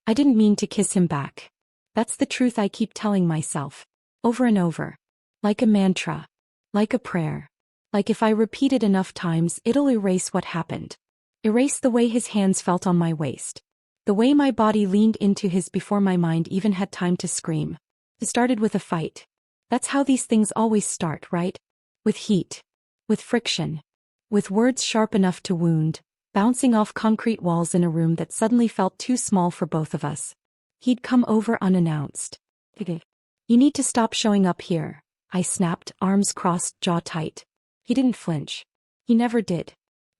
I didn't mean to kiss him back. That's the truth I keep telling myself. Over and over. Like a mantra. Like a prayer. Like if I repeat it enough times, it'll erase what happened. Erase the way his hands felt on my waist. The way my body leaned into his before my mind even had time to scream. It started with a fight. That's how these things always start, right? With heat. With friction. With words sharp enough to wound, bouncing off concrete walls in a room that suddenly felt too small for both of us. He'd come over unannounced. You need to stop showing up here, I snapped, arms crossed, jaw tight. He didn't flinch. He never did.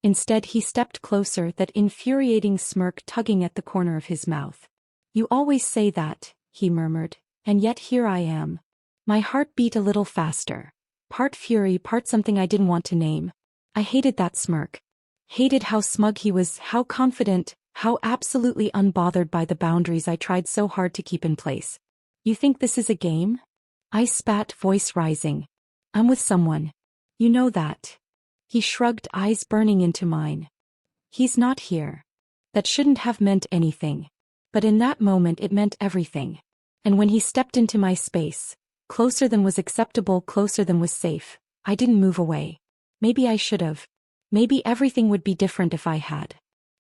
Instead, he stepped closer, that infuriating smirk tugging at the corner of his mouth. You always say that, he murmured, and yet here I am. My heart beat a little faster. Part fury, part something I didn't want to name. I hated that smirk. Hated how smug he was, how confident, how absolutely unbothered by the boundaries I tried so hard to keep in place. You think this is a game? I spat, voice rising. I'm with someone. You know that. He shrugged, eyes burning into mine. He's not here. That shouldn't have meant anything. But in that moment it meant everything. And when he stepped into my space, closer than was acceptable, closer than was safe, I didn't move away. Maybe I should have. Maybe everything would be different if I had.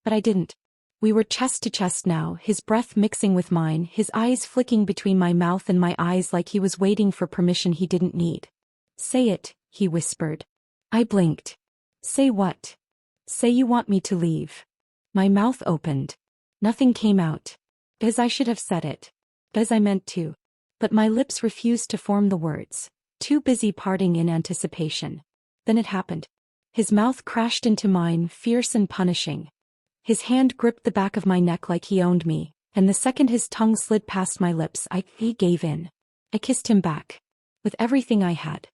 But I didn't. We were chest to chest now, his breath mixing with mine, his eyes flicking between my mouth and my eyes like he was waiting for permission he didn't need. Say it, he whispered. I blinked. Say what? Say you want me to leave. My mouth opened. Nothing came out. As I should have said it. As I meant to. But my lips refused to form the words, too busy parting in anticipation. Then it happened. His mouth crashed into mine, fierce and punishing. His hand gripped the back of my neck like he owned me, and the second his tongue slid past my lips, he gave in. I kissed him back. With everything I had.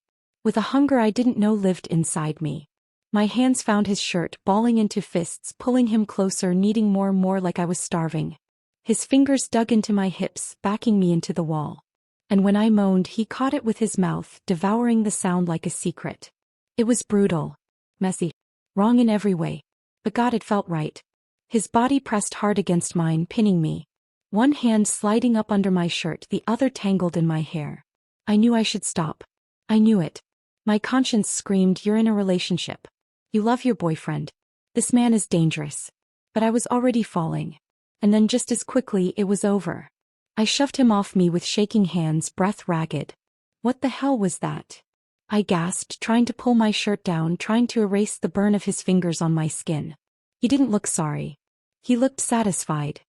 With a hunger I didn't know lived inside me. My hands found his shirt, balling into fists, pulling him closer, needing more like I was starving. His fingers dug into my hips, backing me into the wall. And when I moaned, he caught it with his mouth, devouring the sound like a secret. It was brutal. Messy. Wrong in every way. But God, it felt right. His body pressed hard against mine, pinning me. One hand sliding up under my shirt, the other tangled in my hair. I knew I should stop. I knew it. My conscience screamed, you're in a relationship. You love your boyfriend. This man is dangerous. But I was already falling. And then just as quickly, it was over. I shoved him off me with shaking hands, breath ragged. What the hell was that? I gasped, trying to pull my shirt down, trying to erase the burn of his fingers on my skin. He didn't look sorry. He looked satisfied.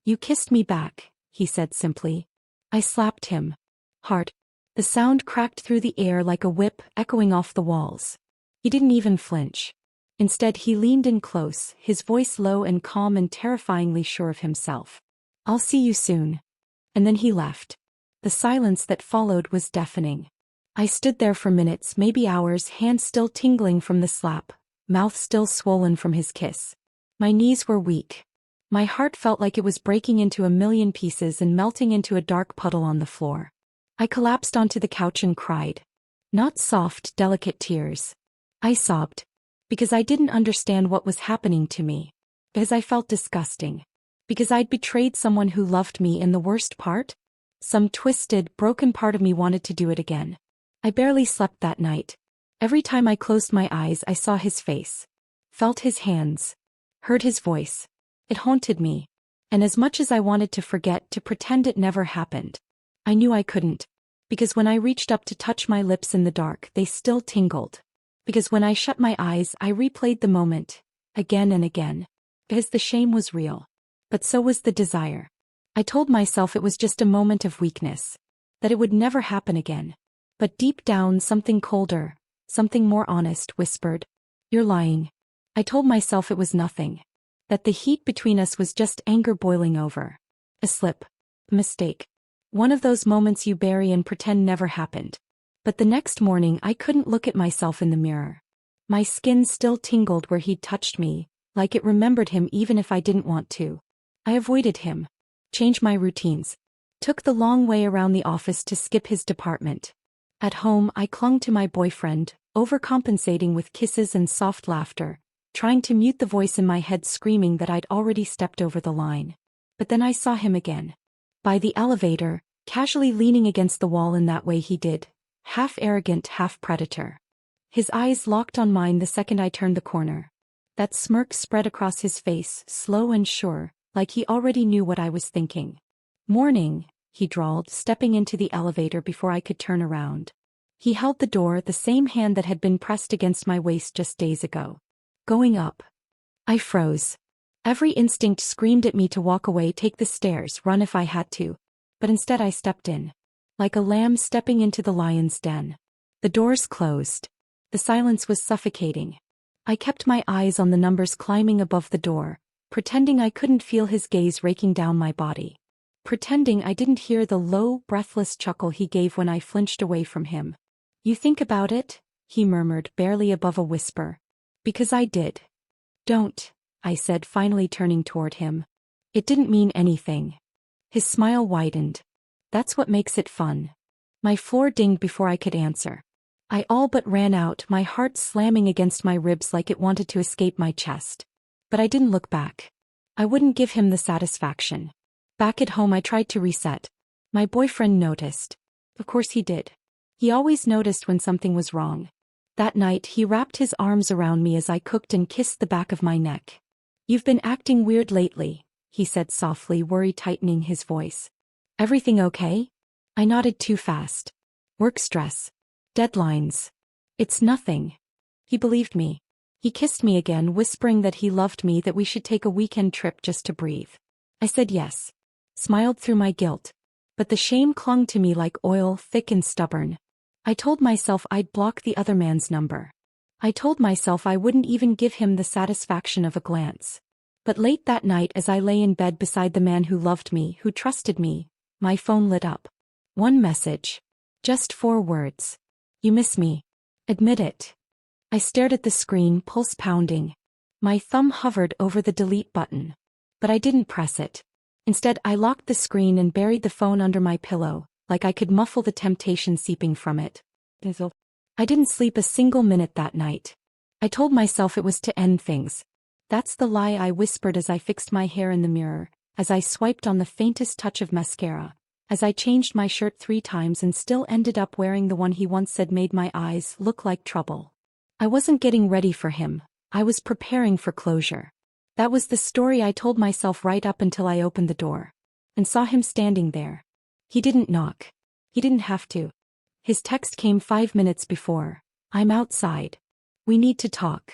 You kissed me back, he said simply. I slapped him. Hard. The sound cracked through the air like a whip, echoing off the walls. He didn't even flinch. Instead, he leaned in close, his voice low and calm and terrifyingly sure of himself. I'll see you soon. And then he left. The silence that followed was deafening. I stood there for minutes, maybe hours, hands still tingling from the slap, mouth still swollen from his kiss. My knees were weak. My heart felt like it was breaking into a million pieces and melting into a dark puddle on the floor. I collapsed onto the couch and cried. Not soft, delicate tears. I sobbed. Because I didn't understand what was happening to me. Because I felt disgusting. Because I'd betrayed someone who loved me, and the worst part? Some twisted, broken part of me wanted to do it again. I barely slept that night. Every time I closed my eyes, I saw his face. Felt his hands. Heard his voice. It haunted me. And as much as I wanted to forget, to pretend it never happened, I knew I couldn't. Because when I reached up to touch my lips in the dark, they still tingled. Because when I shut my eyes, I replayed the moment, again and again. Because the shame was real. But so was the desire. I told myself it was just a moment of weakness. That it would never happen again. But deep down, something colder, something more honest, whispered, you're lying. I told myself it was nothing. That the heat between us was just anger boiling over. A slip. A mistake. One of those moments you bury and pretend never happened. But the next morning I couldn't look at myself in the mirror. My skin still tingled where he'd touched me, like it remembered him even if I didn't want to. I avoided him. Changed my routines. Took the long way around the office to skip his department. At home I clung to my boyfriend, overcompensating with kisses and soft laughter, trying to mute the voice in my head screaming that I'd already stepped over the line. But then I saw him again. By the elevator, casually leaning against the wall in that way he did, half arrogant, half predator. His eyes locked on mine the second I turned the corner. That smirk spread across his face, slow and sure, like he already knew what I was thinking. "Morning," he drawled, stepping into the elevator before I could turn around. He held the door, the same hand that had been pressed against my waist just days ago. "Going up." I froze. Every instinct screamed at me to walk away, take the stairs, run if I had to. But instead I stepped in. Like a lamb stepping into the lion's den. The doors closed. The silence was suffocating. I kept my eyes on the numbers climbing above the door, pretending I couldn't feel his gaze raking down my body. Pretending I didn't hear the low, breathless chuckle he gave when I flinched away from him. "You think about it?" he murmured, barely above a whisper. "Because I did." "Don't," I said, finally turning toward him. "It didn't mean anything." His smile widened. "That's what makes it fun." My floor dinged before I could answer. I all but ran out, my heart slamming against my ribs like it wanted to escape my chest. But I didn't look back. I wouldn't give him the satisfaction. Back at home I tried to reset. My boyfriend noticed. Of course he did. He always noticed when something was wrong. That night he wrapped his arms around me as I cooked and kissed the back of my neck. "You've been acting weird lately," he said softly, worry tightening his voice. "Everything okay?" I nodded too fast. "Work stress. Deadlines." "It's nothing." He believed me. He kissed me again, whispering that he loved me, that we should take a weekend trip just to breathe. I said yes. Smiled through my guilt. But the shame clung to me like oil, thick and stubborn. I told myself I'd block the other man's number. I told myself I wouldn't even give him the satisfaction of a glance. But late that night, as I lay in bed beside the man who loved me, who trusted me, my phone lit up. One message. Just 4 words. "You miss me. Admit it." I stared at the screen, pulse pounding. My thumb hovered over the delete button. But I didn't press it. Instead, I locked the screen and buried the phone under my pillow, like I could muffle the temptation seeping from it. I didn't sleep a single minute that night. I told myself it was to end things. That's the lie I whispered as I fixed my hair in the mirror, as I swiped on the faintest touch of mascara, as I changed my shirt 3 times and still ended up wearing the one he once said made my eyes look like trouble. I wasn't getting ready for him. I was preparing for closure. That was the story I told myself right up until I opened the door and saw him standing there. He didn't knock. He didn't have to. His text came 5 minutes before. "I'm outside. We need to talk."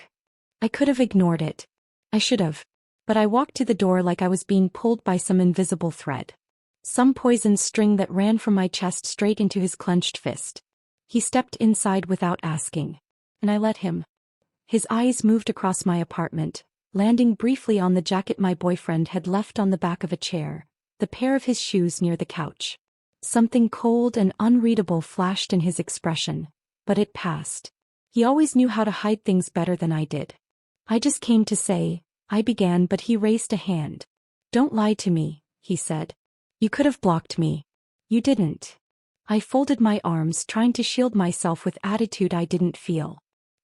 I could have ignored it. I should have. But I walked to the door like I was being pulled by some invisible thread. Some poisoned string that ran from my chest straight into his clenched fist. He stepped inside without asking. And I let him. His eyes moved across my apartment, landing briefly on the jacket my boyfriend had left on the back of a chair, the pair of his shoes near the couch. Something cold and unreadable flashed in his expression, but it passed. He always knew how to hide things better than I did. "I just came to say," I began, but he raised a hand. "Don't lie to me," he said. "You could have blocked me. You didn't." I folded my arms, trying to shield myself with attitude I didn't feel.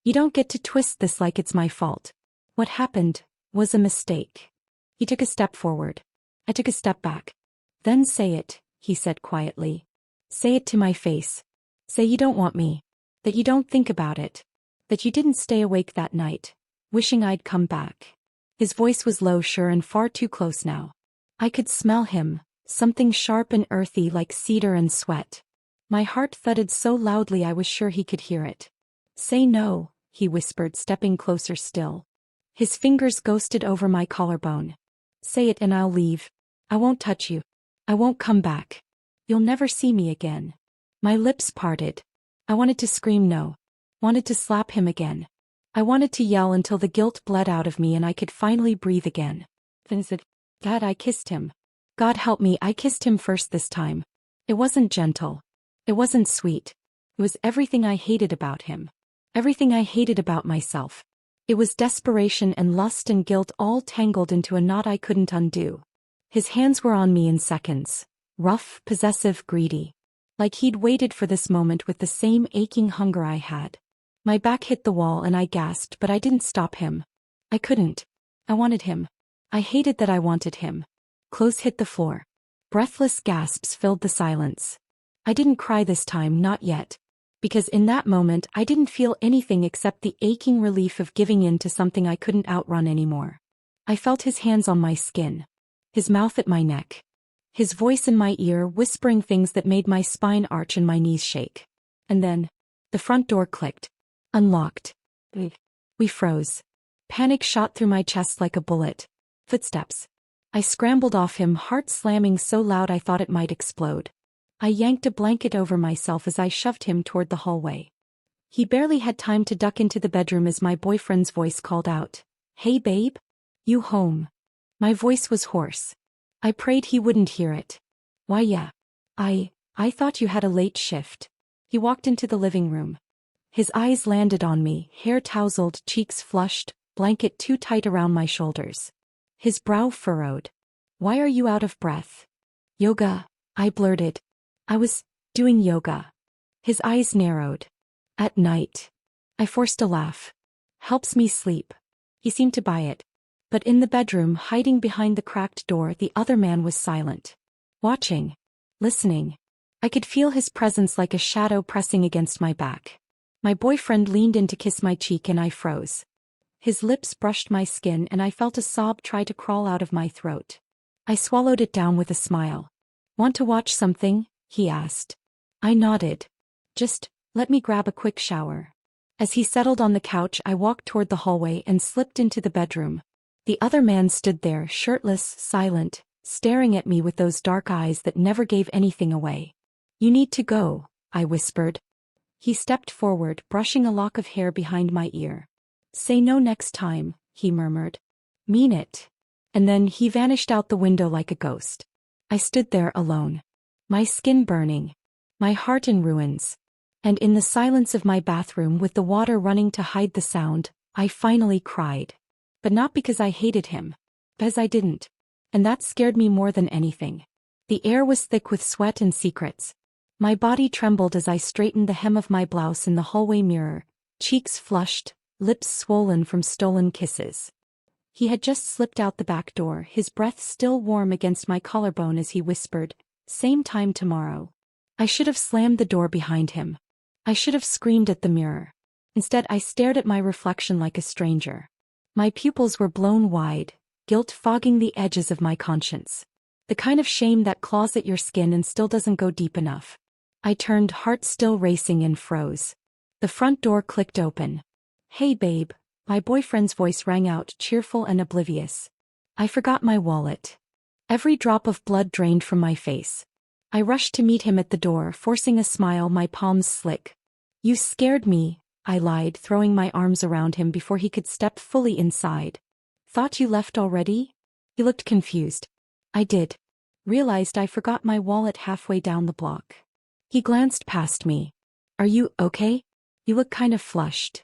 "You don't get to twist this like it's my fault. What happened was a mistake." He took a step forward. I took a step back. "Then say it," he said quietly. "Say it to my face. Say you don't want me. That you don't think about it. That you didn't stay awake that night, wishing I'd come back." His voice was low, sure, and far too close now. I could smell him, something sharp and earthy like cedar and sweat. My heart thudded so loudly I was sure he could hear it. "Say no," he whispered, stepping closer still. His fingers ghosted over my collarbone. "Say it and I'll leave. I won't touch you. I won't come back. You'll never see me again." My lips parted. I wanted to scream no. Wanted to slap him again. I wanted to yell until the guilt bled out of me and I could finally breathe again. Then said, "God, I kissed him. God help me, I kissed him first this time." It wasn't gentle. It wasn't sweet. It was everything I hated about him. Everything I hated about myself. It was desperation and lust and guilt all tangled into a knot I couldn't undo. His hands were on me in seconds. Rough, possessive, greedy. Like he'd waited for this moment with the same aching hunger I had. My back hit the wall and I gasped, but I didn't stop him. I couldn't. I wanted him. I hated that I wanted him. Clothes hit the floor. Breathless gasps filled the silence. I didn't cry this time, not yet. Because in that moment I didn't feel anything except the aching relief of giving in to something I couldn't outrun anymore. I felt his hands on my skin. His mouth at my neck. His voice in my ear whispering things that made my spine arch and my knees shake. And then, the front door clicked. Unlocked. We froze. Panic shot through my chest like a bullet. Footsteps. I scrambled off him, heart slamming so loud I thought it might explode. I yanked a blanket over myself as I shoved him toward the hallway. He barely had time to duck into the bedroom as my boyfriend's voice called out, "Hey babe? You home?" My voice was hoarse. I prayed he wouldn't hear it. "Why yeah. I thought you had a late shift." He walked into the living room. His eyes landed on me, hair tousled, cheeks flushed, blanket too tight around my shoulders. His brow furrowed. "Why are you out of breath?" "Yoga," I blurted. "I was doing yoga." His eyes narrowed. "At night." I forced a laugh. "Helps me sleep." He seemed to buy it. But in the bedroom, hiding behind the cracked door, the other man was silent. Watching. Listening. I could feel his presence like a shadow pressing against my back. My boyfriend leaned in to kiss my cheek and I froze. His lips brushed my skin and I felt a sob try to crawl out of my throat. I swallowed it down with a smile. "Want to watch something?" he asked. I nodded. "Just let me grab a quick shower." As he settled on the couch, I walked toward the hallway and slipped into the bedroom. The other man stood there, shirtless, silent, staring at me with those dark eyes that never gave anything away. "You need to go," I whispered. He stepped forward, brushing a lock of hair behind my ear. "Say no next time," he murmured. "Mean it." And then he vanished out the window like a ghost. I stood there alone. My skin burning. My heart in ruins. And in the silence of my bathroom with the water running to hide the sound, I finally cried. But not because I hated him. Because I didn't. And that scared me more than anything. The air was thick with sweat and secrets. My body trembled as I straightened the hem of my blouse in the hallway mirror, cheeks flushed, lips swollen from stolen kisses. He had just slipped out the back door, his breath still warm against my collarbone as he whispered, "Same time tomorrow." I should have slammed the door behind him. I should have screamed at the mirror. Instead, I stared at my reflection like a stranger. My pupils were blown wide, guilt fogging the edges of my conscience. The kind of shame that claws at your skin and still doesn't go deep enough. I turned, heart still racing, and froze. The front door clicked open. "Hey babe," my boyfriend's voice rang out, cheerful and oblivious. I forgot my wallet. Every drop of blood drained from my face. I rushed to meet him at the door, forcing a smile, my palms slick. "You scared me," I lied, throwing my arms around him before he could step fully inside. "Thought you left already?" He looked confused. I did. Realized I forgot my wallet halfway down the block. He glanced past me. "Are you okay? You look kind of flushed."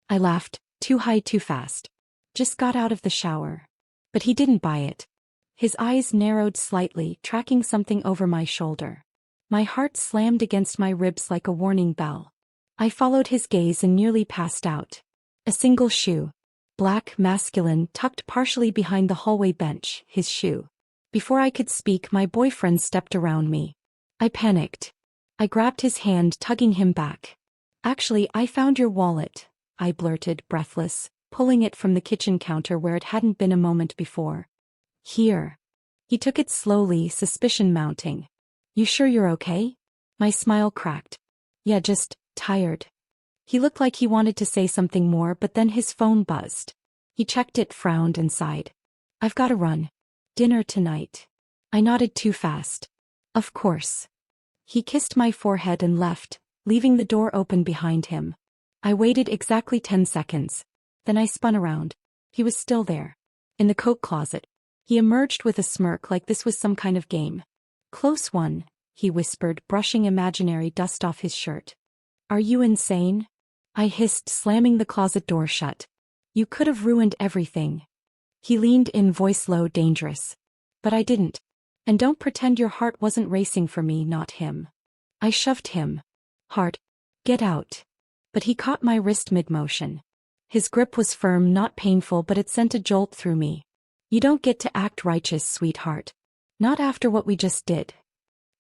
I laughed, too high too fast. "Just got out of the shower." But he didn't buy it. His eyes narrowed slightly, tracking something over my shoulder. My heart slammed against my ribs like a warning bell. I followed his gaze and nearly passed out. A single shoe. Black, masculine, tucked partially behind the hallway bench, his shoe. Before I could speak, my boyfriend stepped around me. I panicked. I grabbed his hand, tugging him back. "Actually, I found your wallet," I blurted, breathless, pulling it from the kitchen counter where it hadn't been a moment before. "Here." He took it slowly, suspicion mounting. "You sure you're okay?" My smile cracked. "Yeah, just tired." He looked like he wanted to say something more, but then his phone buzzed. He checked it, frowned, and sighed. "I've gotta run. Dinner tonight." I nodded too fast. "Of course." He kissed my forehead and left, leaving the door open behind him. I waited exactly 10 seconds. Then I spun around. He was still there. In the coat closet. He emerged with a smirk like this was some kind of game. "Close one," he whispered, brushing imaginary dust off his shirt. "Are you insane?" I hissed, slamming the closet door shut. "You could have ruined everything." He leaned in, voice low, dangerous. But I didn't. And don't pretend your heart wasn't racing for me, not him. I shoved him. "Hard. Get out." But he caught my wrist mid-motion. His grip was firm, not painful, but it sent a jolt through me. "You don't get to act righteous, sweetheart." Not after what we just did.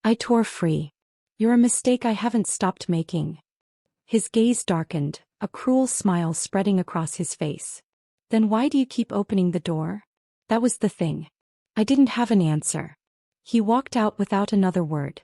I tore free. You're a mistake I haven't stopped making. His gaze darkened, a cruel smile spreading across his face. Then why do you keep opening the door? That was the thing. I didn't have an answer. He walked out without another word.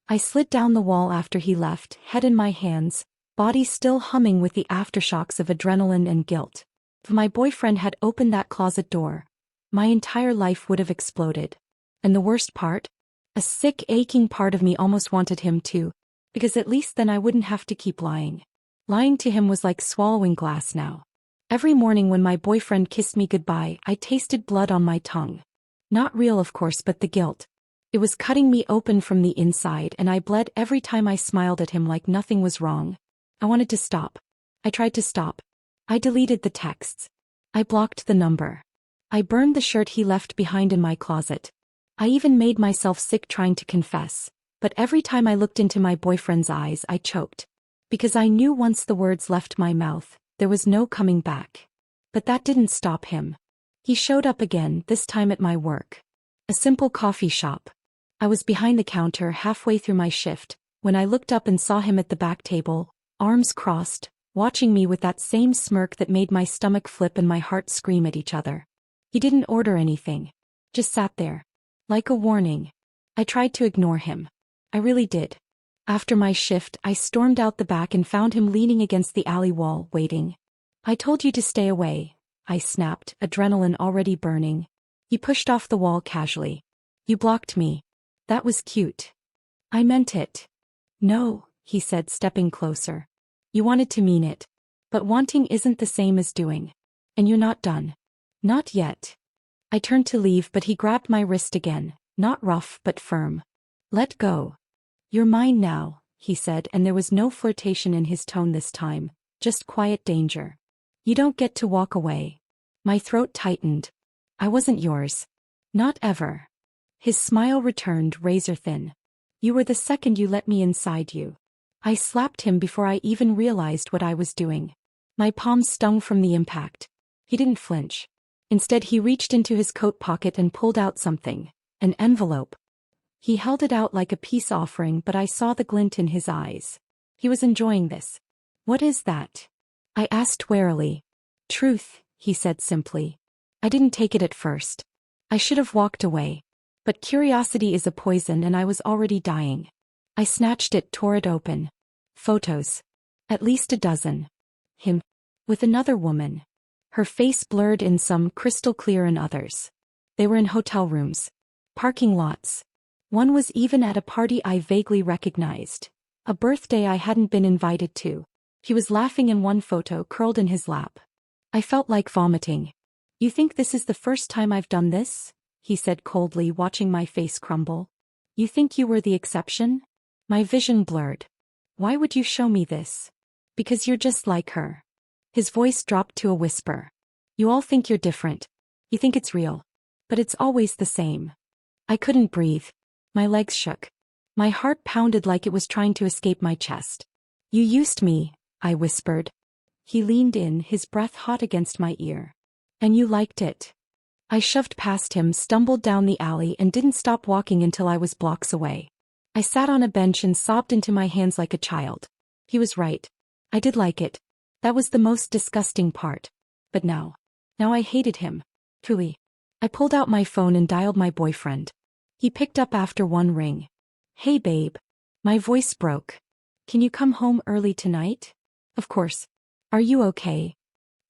I slid down the wall after he left, head in my hands, body still humming with the aftershocks of adrenaline and guilt. If my boyfriend had opened that closet door, my entire life would have exploded. And the worst part? A sick, aching part of me almost wanted him to, because at least then I wouldn't have to keep lying. Lying to him was like swallowing glass now. Every morning when my boyfriend kissed me goodbye, I tasted blood on my tongue. Not real, of course, but the guilt. It was cutting me open from the inside, and I bled every time I smiled at him like nothing was wrong. I wanted to stop. I tried to stop. I deleted the texts. I blocked the number. I burned the shirt he left behind in my closet. I even made myself sick trying to confess, but every time I looked into my boyfriend's eyes I choked. Because I knew once the words left my mouth, there was no coming back. But that didn't stop him. He showed up again, this time at my work. A simple coffee shop. I was behind the counter halfway through my shift, when I looked up and saw him at the back table, arms crossed, watching me with that same smirk that made my stomach flip and my heart scream at each other. He didn't order anything. Just sat there. Like a warning. I tried to ignore him. I really did. After my shift, I stormed out the back and found him leaning against the alley wall, waiting. I told you to stay away, I snapped, adrenaline already burning. He pushed off the wall casually. You blocked me. That was cute. I meant it. No, he said, stepping closer. You wanted to mean it. But wanting isn't the same as doing. And you're not done. Not yet. I turned to leave, but he grabbed my wrist again, not rough but firm. Let go. You're mine now, he said, and there was no flirtation in his tone this time, just quiet danger. You don't get to walk away. My throat tightened. I wasn't yours. Not ever. His smile returned, razor thin. You were the second you let me inside you. I slapped him before I even realized what I was doing. My palms stung from the impact. He didn't flinch. Instead, he reached into his coat pocket and pulled out something, an envelope. He held it out like a peace offering, but I saw the glint in his eyes. He was enjoying this. What is that? I asked warily. Truth, he said simply. I didn't take it at first. I should have walked away. But curiosity is a poison and I was already dying. I snatched it, tore it open. Photos. At least a dozen. Him. With another woman. Her face blurred in some, crystal clear in others. They were in hotel rooms. Parking lots. One was even at a party I vaguely recognized. A birthday I hadn't been invited to. He was laughing in one photo, curled in his lap. I felt like vomiting. You think this is the first time I've done this? He said coldly, watching my face crumble. You think you were the exception? My vision blurred. Why would you show me this? Because you're just like her. His voice dropped to a whisper. You all think you're different. You think it's real. But it's always the same. I couldn't breathe. My legs shook. My heart pounded like it was trying to escape my chest. You used me, I whispered. He leaned in, his breath hot against my ear. And you liked it. I shoved past him, stumbled down the alley, and didn't stop walking until I was blocks away. I sat on a bench and sobbed into my hands like a child. He was right. I did like it. That was the most disgusting part. But now I hated him. Truly. I pulled out my phone and dialed my boyfriend. He picked up after one ring. Hey babe. My voice broke. Can you come home early tonight? Of course. Are you okay?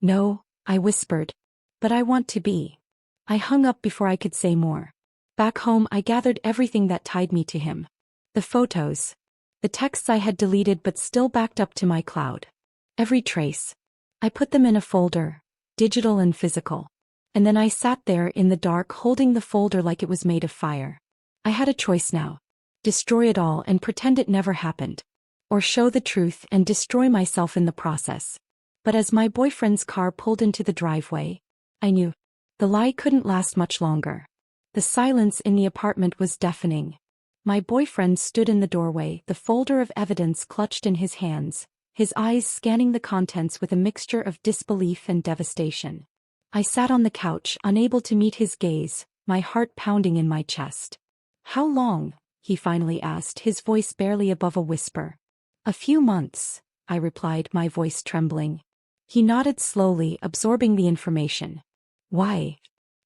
No, I whispered. But I want to be. I hung up before I could say more. Back home, I gathered everything that tied me to him. The photos. The texts I had deleted but still backed up to my cloud. Every trace. I put them in a folder, digital and physical. And then I sat there in the dark holding the folder like it was made of fire. I had a choice now. Destroy it all and pretend it never happened. Or show the truth and destroy myself in the process. But as my boyfriend's car pulled into the driveway, I knew. The lie couldn't last much longer. The silence in the apartment was deafening. My boyfriend stood in the doorway, the folder of evidence clutched in his hands, his eyes scanning the contents with a mixture of disbelief and devastation. I sat on the couch, unable to meet his gaze, my heart pounding in my chest. How long? He finally asked, his voice barely above a whisper. A few months, I replied, my voice trembling. He nodded slowly, absorbing the information. Why?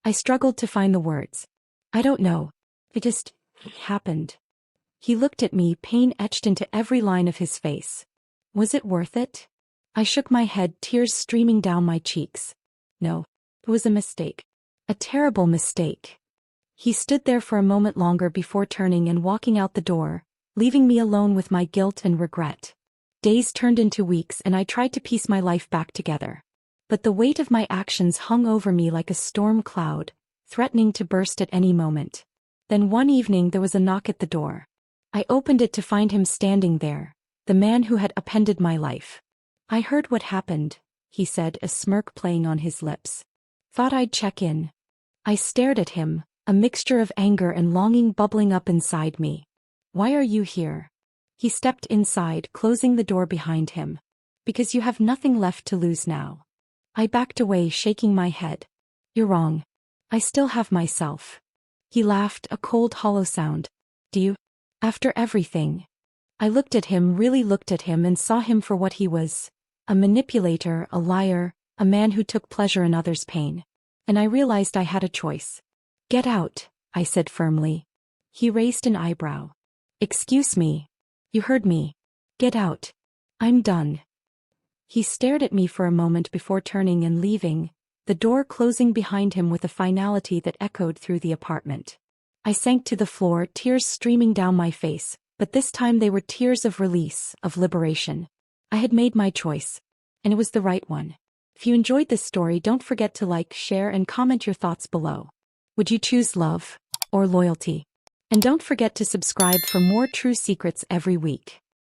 I struggled to find the words. I don't know. It just happened. He looked at me, pain etched into every line of his face. Was it worth it? I shook my head, tears streaming down my cheeks. No, it was a mistake. A terrible mistake. He stood there for a moment longer before turning and walking out the door, leaving me alone with my guilt and regret. Days turned into weeks and I tried to piece my life back together. But the weight of my actions hung over me like a storm cloud, threatening to burst at any moment. Then one evening there was a knock at the door. I opened it to find him standing there, the man who had upended my life. I heard what happened, he said, a smirk playing on his lips. Thought I'd check in. I stared at him, a mixture of anger and longing bubbling up inside me. Why are you here? He stepped inside, closing the door behind him. Because you have nothing left to lose now. I backed away, shaking my head. You're wrong. I still have myself. He laughed, a cold, hollow sound. Do you? After everything? I looked at him, really looked at him, and saw him for what he was. A manipulator, a liar, a man who took pleasure in others' pain. And I realized I had a choice. Get out, I said firmly. He raised an eyebrow. Excuse me. You heard me. Get out. I'm done. He stared at me for a moment before turning and leaving, the door closing behind him with a finality that echoed through the apartment. I sank to the floor, tears streaming down my face, but this time they were tears of release, of liberation. I had made my choice. And it was the right one. If you enjoyed this story, don't forget to like, share, and comment your thoughts below. Would you choose love or loyalty? And don't forget to subscribe for more true secrets every week.